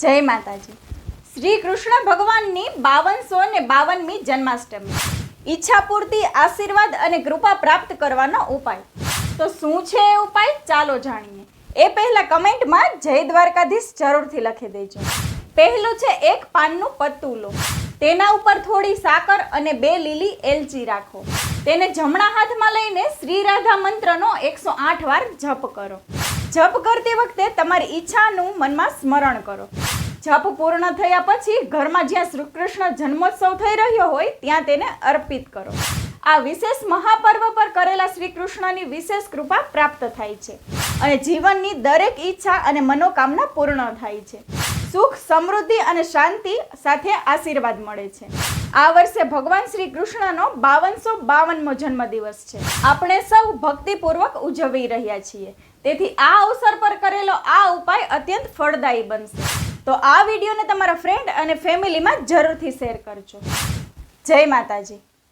જય માતાજી। શ્રી કૃષ્ણ ભગવાનની 5252મી જન્માષ્ટમી। ઈચ્છા પૂર્તિ, આશીર્વાદ અને કૃપા પ્રાપ્ત કરવાનો ઉપાય। તો શું છે એ ઉપાય, ચાલો જાણીએ। એ પહેલા કમેન્ટમાં જય દ્વારકાધીશ જરૂરથી લખી દેજો। પહેલું છે, એક પાનનું પત્તું લો, તેના ઉપર થોડી સાકર અને 2 લીલી એલચી રાખો। તેને જમણા હાથમાં લઈને શ્રી રાધા મંત્રનો 108 વાર જપ કરો। જપ કરતી વખતે તમારી ઈચ્છાનું મનમાં સ્મરણ કરો। જપ પૂર્ણ થયા પછી ઘરમાં જ્યાં શ્રી કૃષ્ણ જન્મોત્સવ થઈ રહ્યો હોય ત્યાં તેને અર્પિત કરો। આ વિશેષ મહાપર્વ પર કરેલા શ્રી કૃષ્ણની વિશેષ કૃપા પ્રાપ્ત થાય છે અને જીવનની દરેક ઈચ્છા અને મનોકામના પૂર્ણ થાય છે। સુખ, સમૃદ્ધિ અને શાંતિ સાથે આશીર્વાદ મળે છે। આ વર્ષે ભગવાન શ્રી કૃષ્ણનો 5252મો જન્મદિવસ છે। આપણે સૌ ભક્તિપૂર્વક ઉજવી રહ્યા છીએ, તેથી આ અવસર પર કરેલો આ ઉપાય અત્યંત ફળદાયી બનશે। તો આ વિડીયોને તમારા ફ્રેન્ડ અને ફેમિલીમાં જરૂરથી શેર કરજો। જય માતાજી।